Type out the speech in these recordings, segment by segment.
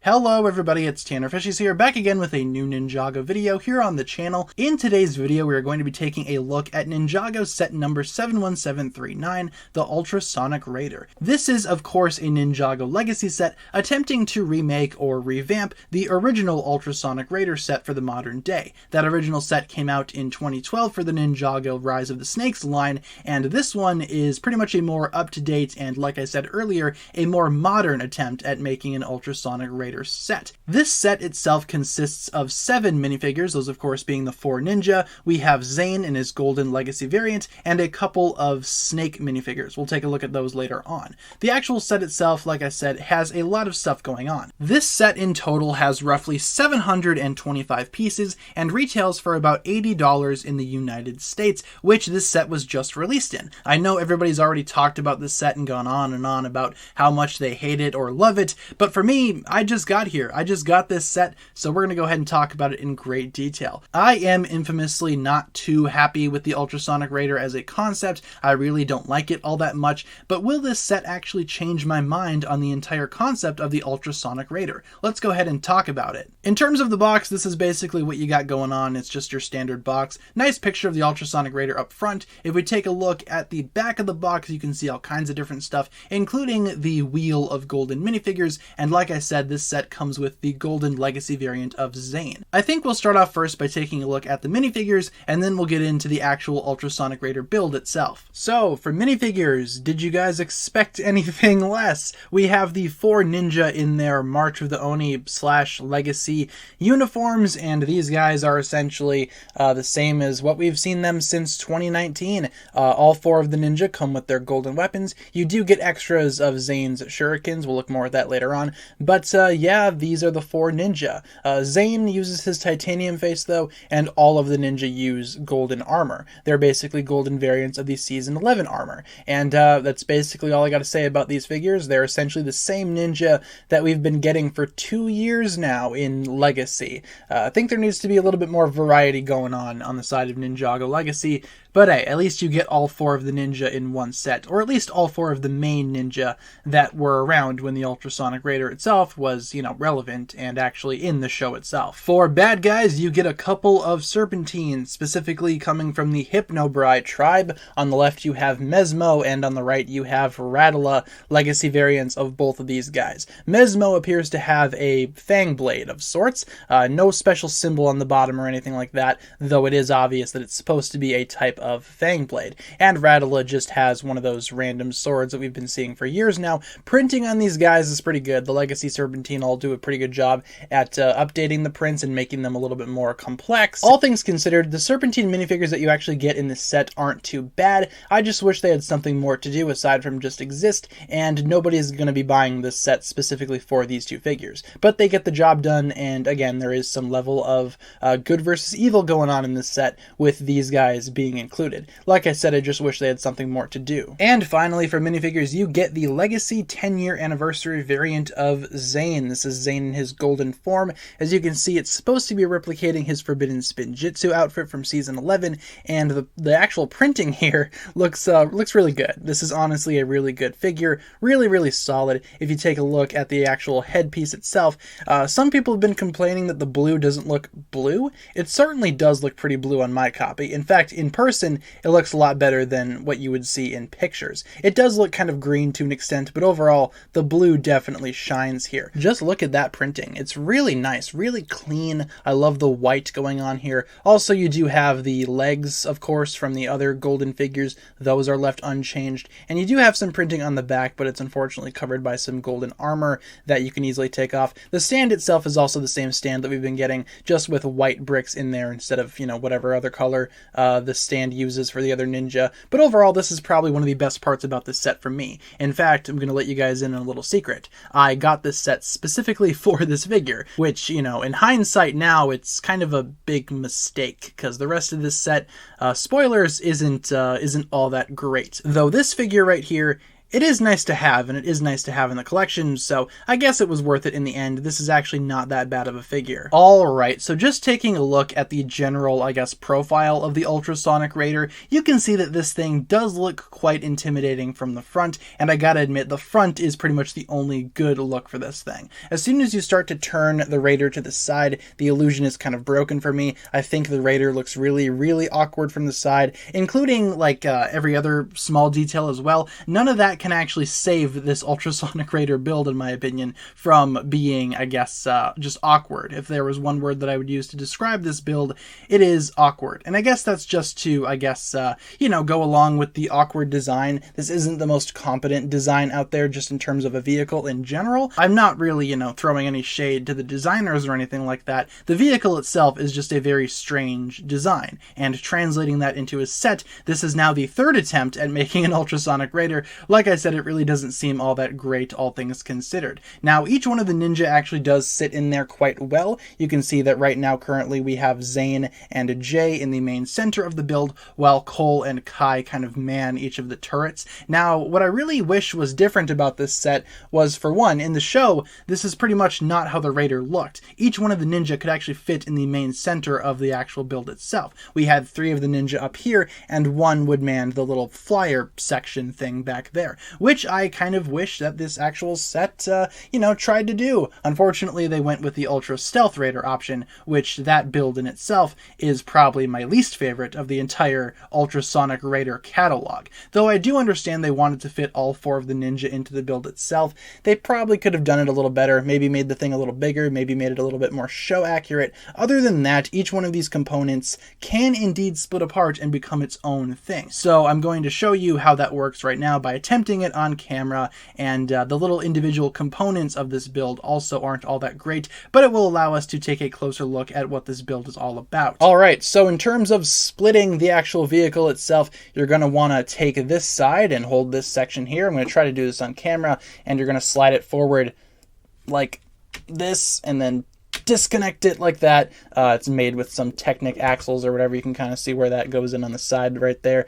Hello everybody, it's TannerFishies here, back again with a new Ninjago video here on the channel. In today's video, we are going to be taking a look at Ninjago set number 71739, the Ultrasonic rAiDeR. This is, of course, a Ninjago legacy set attempting to remake or revamp the original Ultrasonic rAiDeR set for the modern day. That original set came out in 2012 for the Ninjago Rise of the Snakes line, and this one is pretty much a more up-to-date and, like I said earlier, a more modern attempt at making an Ultrasonic rAiDeR set. This set itself consists of 7 minifigures, those of course being the 4 Ninja. We have Zane in his Golden Legacy variant, and a couple of Snake minifigures. We'll take a look at those later on. The actual set itself, like I said, has a lot of stuff going on. This set in total has roughly 725 pieces and retails for about $80 in the United States, which this set was just released in. I know everybody's already talked about this set and gone on and on about how much they hate it or love it, but for me, I just got here. I just got this set, so we're going to go ahead and talk about it in great detail. I am infamously not too happy with the Ultrasonic rAiDeR as a concept. I really don't like it all that much, but will this set actually change my mind on the entire concept of the Ultrasonic rAiDeR? Let's go ahead and talk about it. In terms of the box, this is basically what you got going on. It's just your standard box. Nice picture of the Ultrasonic rAiDeR up front. If we take a look at the back of the box, you can see all kinds of different stuff, including the wheel of golden minifigures, and like I said, this set comes with the Golden Legacy variant of Zane. I think we'll start off first by taking a look at the minifigures, and then we'll get into the actual Ultrasonic rAiDeR build itself. So, for minifigures, did you guys expect anything less? We have the 4 Ninja in their March of the Oni / Legacy uniforms, and these guys are essentially the same as what we've seen them since 2019. All 4 of the Ninja come with their golden weapons. You do get extras of Zane's shurikens. We'll look more at that later on. But yeah, these are the 4 Ninja. Zane uses his titanium face though, and all of the Ninja use golden armor. They're basically golden variants of the Season 11 armor. And that's basically all I got to say about these figures. They're essentially the same Ninja that we've been getting for 2 years now in Legacy. I think there needs to be a little bit more variety going on the side of Ninjago Legacy. But hey, at least you get all 4 of the Ninja in one set, or at least all 4 of the main Ninja that were around when the Ultrasonic rAiDeR itself was, relevant and actually in the show itself. For bad guys, you get a couple of Serpentines, specifically coming from the Hypnobrai tribe. On the left you have Mesmo, and on the right you have rAiDeR legacy variants of both of these guys. Mesmo appears to have a fang blade of sorts, no special symbol on the bottom or anything like that, though it is obvious that it's supposed to be a type of fang blade. And rAiDeR just has one of those random swords that we've been seeing for years now. Printing on these guys is pretty good. The Legacy Serpentine all do a pretty good job at updating the prints and making them a little bit more complex. All things considered, the Serpentine minifigures that you actually get in this set aren't too bad. I just wish they had something more to do aside from just exist, and nobody is going to be buying this set specifically for these 2 figures. But they get the job done, and again, there is some level of good versus evil going on in this set with these guys being included. Like I said, I just wish they had something more to do. And finally, for minifigures, you get the Legacy 10-year anniversary variant of Zane. This is Zane in his golden form. As you can see, it's supposed to be replicating his Forbidden Spinjitzu outfit from Season 11, and the actual printing here looks really good. This is honestly a really good figure. Really, really solid. If you take a look at the actual headpiece itself, some people have been complaining that the blue doesn't look blue. It certainly does look pretty blue on my copy. In fact, in person, it looks a lot better than what you would see in pictures. It does look kind of green to an extent, but overall, the blue definitely shines here. Just look at that printing. It's really nice, really clean. I love the white going on here. Also, you do have the legs, of course, from the other golden figures. Those are left unchanged. And you do have some printing on the back, but it's unfortunately covered by some golden armor that you can easily take off. The stand itself is also the same stand that we've been getting, just with white bricks in there instead of, whatever other color the stand uses for the other Ninja. But overall, this is probably one of the best parts about this set for me. In fact, I'm going to let you guys in on a little secret. I got this set specifically for this figure, which, in hindsight now, it's kind of a big mistake, because the rest of this set, spoilers, isn't all that great. Though this figure right here, it is nice to have, and it is nice to have in the collection, so I guess it was worth it in the end. This is actually not that bad of a figure. Alright, so just taking a look at the general, I guess, profile of the ultrasonic rAiDeR, you can see that this thing does look quite intimidating from the front, and I gotta admit, the front is pretty much the only good look for this thing. As soon as you start to turn the rAiDeR to the side, the illusion is kind of broken for me. I think the rAiDeR looks really, really awkward from the side, including like every other small detail as well. None of that can actually save this ultrasonic rAiDeR build, in my opinion, from being, I guess, just awkward. If there was one word that I would use to describe this build, it is awkward. And I guess that's just to, I guess, you know, go along with the awkward design. This isn't the most competent design out there just in terms of a vehicle in general. I'm not really, you know, throwing any shade to the designers or anything like that. The vehicle itself is just a very strange design, and translating that into a set, this is now the third attempt at making an ultrasonic rAiDeR. Like I said, it really doesn't seem all that great, all things considered. Now, each one of the ninja actually does sit in there quite well. You can see that right now, currently, we have Zane and Jay in the main center of the build, while Cole and Kai kind of man each of the turrets. Now, what I really wish was different about this set was, for one, in the show, this is pretty much not how the rAiDeR looked. Each one of the ninja could actually fit in the main center of the actual build itself. We had 3 of the ninja up here, and 1 would man the little flyer section thing back there, which I kind of wish that this actual set, you know, tried to do. Unfortunately, they went with the Ultra Stealth rAiDeR option, which that build in itself is probably my least favorite of the entire ultrasonic rAiDeR catalog. Though I do understand they wanted to fit all 4 of the ninja into the build itself, they probably could have done it a little better, maybe made the thing a little bigger, maybe made it a little bit more show accurate. Other than that, each one of these components can indeed split apart and become its own thing. So I'm going to show you how that works right now by attempting it on camera, and the little individual components of this build also aren't all that great, but it will allow us to take a closer look at what this build is all about. Alright, so in terms of splitting the actual vehicle itself, you're going to want to take this side and hold this section here. I'm going to try to do this on camera, and you're going to slide it forward like this, and then disconnect it like that. It's made with some Technic axles or whatever. You can kind of see where that goes in on the side right there.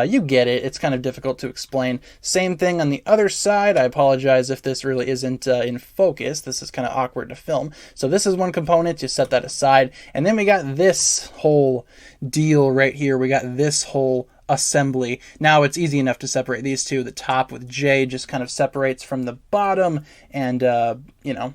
You get it. It's kind of difficult to explain. Same thing on the other side. I apologize if this really isn't in focus. This is kind of awkward to film. So this is one component. You set that aside. And then we got this whole deal right here. We got this whole assembly. Now it's easy enough to separate these two. The top with J just kind of separates from the bottom, and you know,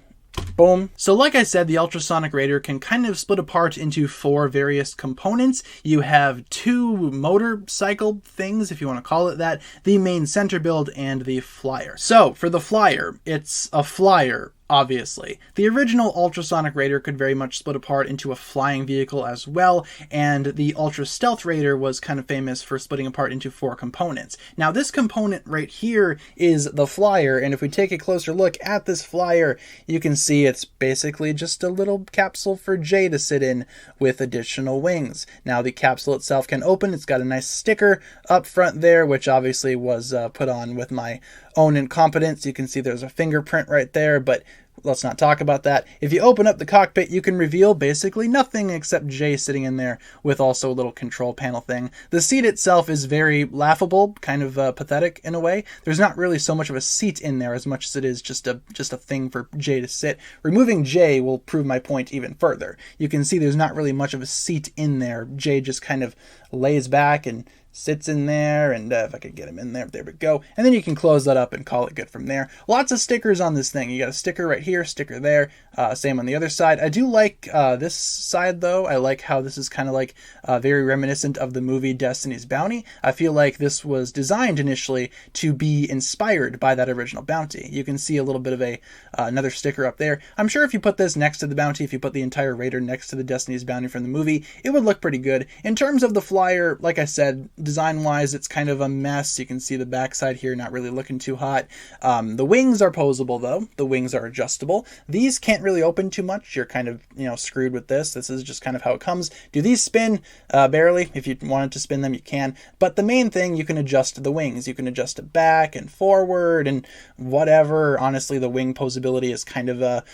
boom. So like I said, the ultrasonic rAiDeR can kind of split apart into 4 various components. You have 2 motorcycle things, if you want to call it that, the main center build, and the flyer. So for the flyer, it's a flyer, obviously. The original ultrasonic rAiDeR could very much split apart into a flying vehicle as well, and the ultra stealth rAiDeR was kind of famous for splitting apart into 4 components. Now this component right here is the flyer, and if we take a closer look at this flyer, you can see it's basically just a little capsule for Jay to sit in with additional wings. Now the capsule itself can open. It's got a nice sticker up front there, which obviously was put on with my own incompetence. You can see there's a fingerprint right there, but let's not talk about that. If you open up the cockpit, you can reveal basically nothing except Jay sitting in there with also a little control panel thing. The seat itself is very laughable, kind of pathetic in a way. There's not really so much of a seat in there as much as it is just a thing for Jay to sit. Removing Jay will prove my point even further. You can see there's not really much of a seat in there. Jay just kind of lays back and sits in there, and if I could get him in there, there we go. And then you can close that up and call it good from there. Lots of stickers on this thing. You got a sticker right here, sticker there, same on the other side. I do like this side though. I like how this is kind of like very reminiscent of the movie Destiny's Bounty. I feel like this was designed initially to be inspired by that original bounty. You can see a little bit of another sticker up there. I'm sure if you put this next to the bounty, if you put the entire rAiDeR next to the Destiny's Bounty from the movie, it would look pretty good. In terms of the flyer, like I said, design-wise, it's kind of a mess. You can see the backside here not really looking too hot. The wings are posable, though. The wings are adjustable. These can't really open too much. You're kind of, you know, screwed with this. This is just kind of how it comes. Do these spin? Barely. If you wanted to spin them, you can. But the main thing, you can adjust the wings. You can adjust it back and forward and whatever. Honestly, the wing posability is kind of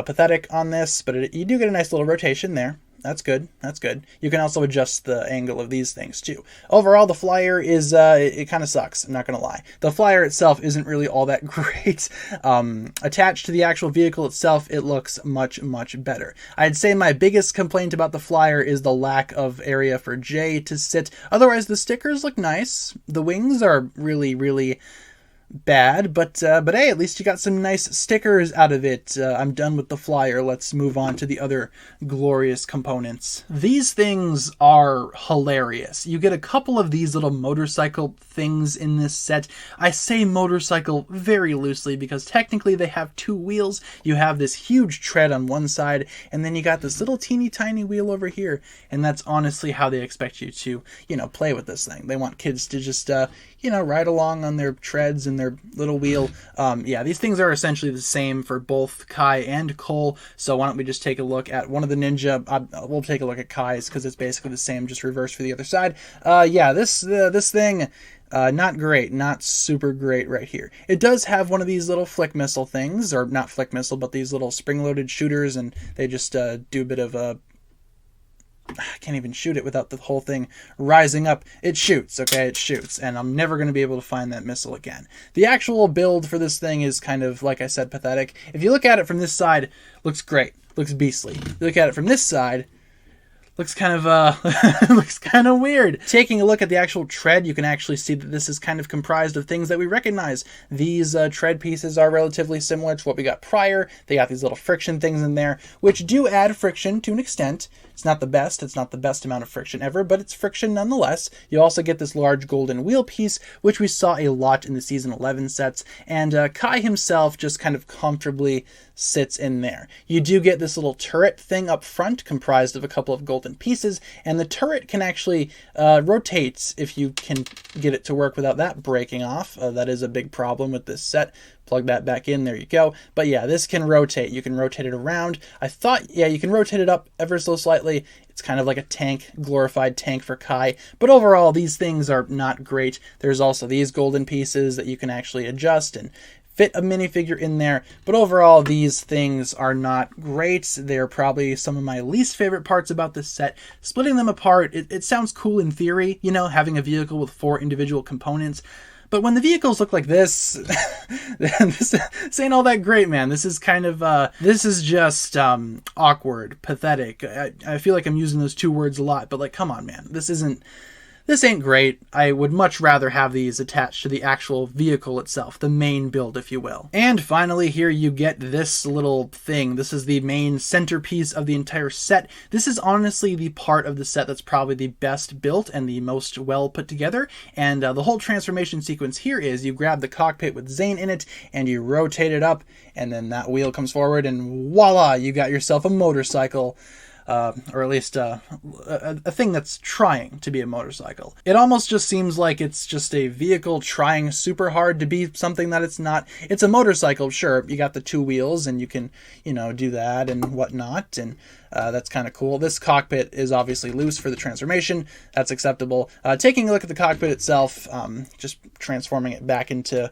pathetic on this, but you do get a nice little rotation there. That's good. That's good. You can also adjust the angle of these things too. Overall, the flyer is, it kind of sucks. I'm not going to lie. The flyer itself isn't really all that great. Attached to the actual vehicle itself, it looks much, much better. I'd say my biggest complaint about the flyer is the lack of area for Jay to sit. Otherwise, the stickers look nice. The wings are really, really bad, but hey, at least you got some nice stickers out of it. I'm done with the flyer. Let's move on to the other glorious components. These things are hilarious. You get a couple of these little motorcycle things in this set. I say motorcycle very loosely because technically they have two wheels. You have this huge tread on one side, and then you got this little teeny tiny wheel over here, and that's honestly how they expect you to, play with this thing. They want kids to just, ride along on their treads and their little wheel. Yeah, these things are essentially the same for both Kai and Cole, so why don't we just take a look at one of the Ninja. We'll take a look at Kai's because it's basically the same, just reversed for the other side. Yeah, this thing, not great, not super great right here. It does have one of these little flick missile things, or not flick missile, but these little spring-loaded shooters, and they just do a bit of a... I can't even shoot it without the whole thing rising up. It shoots, okay? It shoots, and I'm never going to be able to find that missile again. The actual build for this thing is kind of, like I said, pathetic. If you look at it from this side, looks great. Looks beastly. You look at it from this side, looks kind of looks kind of weird. Taking a look at the actual tread, you can actually see that this is kind of comprised of things that we recognize. These tread pieces are relatively similar to what we got prior. They got these little friction things in there, which do add friction to an extent. It's not the best. It's not the best amount of friction ever, but it's friction nonetheless. You also get this large golden wheel piece, which we saw a lot in the Season 11 sets, and Kai himself just kind of comfortably sits in there. You do get this little turret thing up front, comprised of a couple of golden pieces, and the turret can actually rotate if you can get it to work without that breaking off. That is a big problem with this set. Plug that back in, there you go. But yeah, this can rotate. You can rotate it around. I thought, yeah, you can rotate it up ever so slightly. It's kind of like a tank, glorified tank for Kai. But overall, these things are not great. There's also these golden pieces that you can actually adjust and fit a minifigure in there. But overall, these things are not great. They're probably some of my least favorite parts about this set. Splitting them apart, it sounds cool in theory, having a vehicle with 4 individual components. But when the vehicles look like this, this ain't all that great, man. This is kind of, this is just awkward, pathetic. I feel like I'm using those 2 words a lot, but like, come on, man. This ain't great. I would much rather have these attached to the actual vehicle itself, the main build, if you will. And finally, here you get this little thing. This is the main centerpiece of the entire set. This is honestly the part of the set that's probably the best built and the most well put together. And the whole transformation sequence here is you grab the cockpit with Zane in it, and you rotate it up, and then that wheel comes forward, and voila, you got yourself a motorcycle. Or at least a thing that's trying to be a motorcycle. It almost just seems like it's just a vehicle trying super hard to be something that it's not. It's a motorcycle, sure. You got the 2 wheels, and you can, do that and whatnot, and that's kind of cool. This cockpit is obviously loose for the transformation. That's acceptable. Taking a look at the cockpit itself, just transforming it back into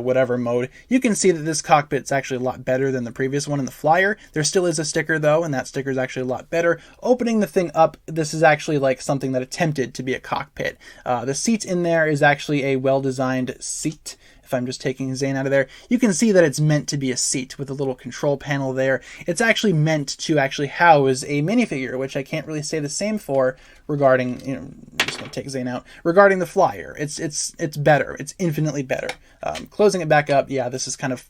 whatever mode, you can see that this cockpit's actually a lot better than the previous one in the flyer. There still is a sticker though, and that sticker is actually a lot better. Opening the thing up, this is actually like something that attempted to be a cockpit. The seat in there is actually a well-designed seat. If I'm just taking Zane out of there, you can see that it's meant to be a seat with a little control panel there. It's actually meant to actually house a minifigure, which I can't really say the same for regarding, I'm just going to take Zane out, regarding the flyer. It's better. It's infinitely better. Closing it back up, yeah, this is kind of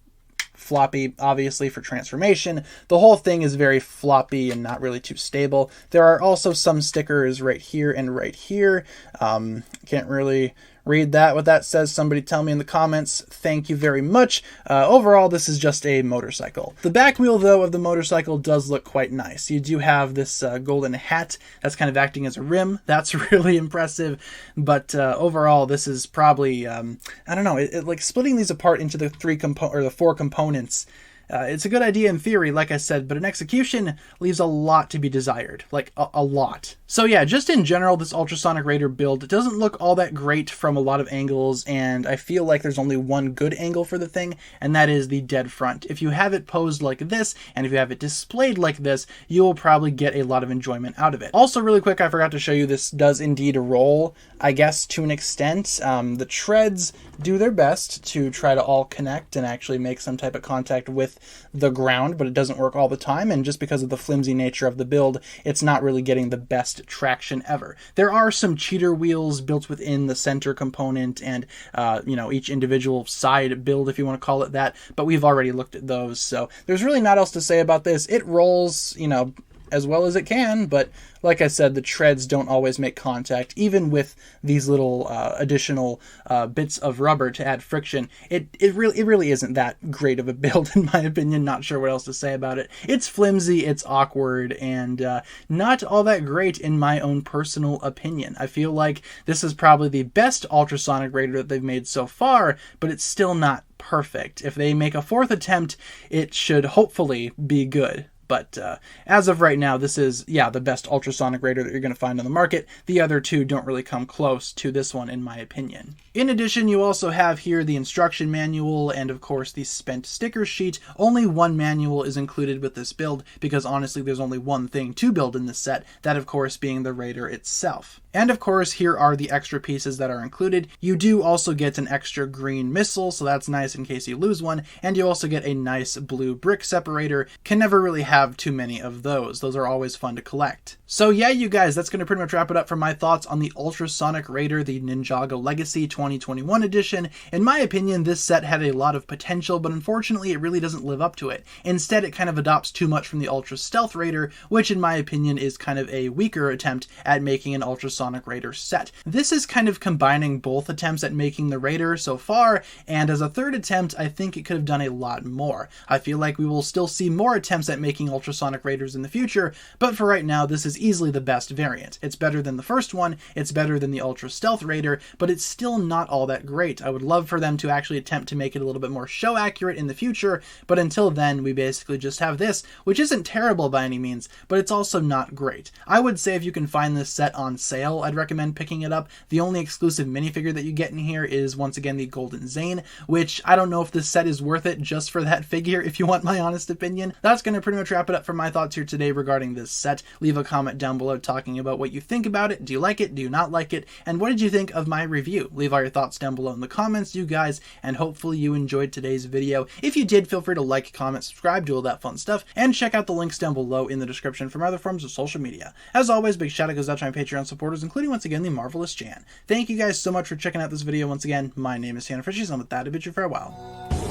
floppy, obviously, for transformation. The whole thing is very floppy and not really too stable. There are also some stickers right here and right here. Can't really read that, what that says. Somebody tell me in the comments. Thank you very much. Overall, this is just a motorcycle. The back wheel, though, of the motorcycle does look quite nice. You do have this golden hat that's kind of acting as a rim. That's really impressive. But overall, this is probably, I don't know, like splitting these apart into the 4 components. It's a good idea in theory, like I said, but in execution leaves a lot to be desired, like a lot. So yeah, just in general, this ultrasonic rAiDeR build doesn't look all that great from a lot of angles, and I feel like there's only one good angle for the thing, and that is the dead front. If you have it posed like this, and if you have it displayed like this, you will probably get a lot of enjoyment out of it. Also, really quick, I forgot to show you, this does indeed roll, I guess, to an extent. The treads do their best to try to all connect and actually make some type of contact with the ground, but it doesn't work all the time, and just because of the flimsy nature of the build, it's not really getting the best traction ever. There are some cheater wheels built within the center component and you know, each individual side build, if you want to call it that, but we've already looked at those, so there's really not else to say about this. It rolls, you know, as well as it can, but like I said, the treads don't always make contact. Even with these little additional bits of rubber to add friction, it really isn't that great of a build in my opinion. Not sure what else to say about it. It's flimsy, it's awkward, and not all that great in my own personal opinion. I feel like this is probably the best ultrasonic rAiDeR that they've made so far, but it's still not perfect. If they make a fourth attempt, it should hopefully be good. But as of right now, this is, yeah, the best ultrasonic rAiDeR that you're going to find on the market. The other two don't really come close to this one, in my opinion. In addition, you also have here the instruction manual and, of course, the spent sticker sheet. Only one manual is included with this build because, honestly, there's only one thing to build in this set, that, of course, being the rAiDeR itself. And of course, here are the extra pieces that are included. You do also get an extra green missile, so that's nice in case you lose one, and you also get a nice blue brick separator. Can never really have too many of those. Those are always fun to collect. So yeah, you guys, that's going to pretty much wrap it up for my thoughts on the ultrasonic rAiDeR, the Ninjago Legacy 2021 edition. In my opinion, this set had a lot of potential, but unfortunately it really doesn't live up to it. Instead, it kind of adopts too much from the Ultra Stealth rAiDeR, which in my opinion is kind of a weaker attempt at making an ultrasonic rAiDeR set. This is kind of combining both attempts at making the rAiDeR so far, and as a third attempt, I think it could have done a lot more. I feel like we will still see more attempts at making ultrasonic rAiDeRs in the future, but for right now, this is easily the best variant. It's better than the first one, it's better than the Ultra Stealth rAiDeR, but it's still not all that great. I would love for them to actually attempt to make it a little bit more show accurate in the future, but until then, we basically just have this, which isn't terrible by any means, but it's also not great. I would say if you can find this set on sale, I'd recommend picking it up. The only exclusive minifigure that you get in here is, once again, the Golden Zane, which I don't know if this set is worth it just for that figure, if you want my honest opinion. That's going to pretty much wrap it up for my thoughts here today regarding this set. Leave a comment down below talking about what you think about it. Do you like it? Do you not like it? And what did you think of my review? Leave all your thoughts down below in the comments, you guys, and hopefully you enjoyed today's video. If you did, feel free to like, comment, subscribe, do all that fun stuff, and check out the links down below in the description for my other forms of social media. As always, big shout out goes out to my Patreon supporters, including once again the Marvelous Jan. Thank you guys so much for checking out this video once again. My name is TannerFishies, and with that, I bid you farewell.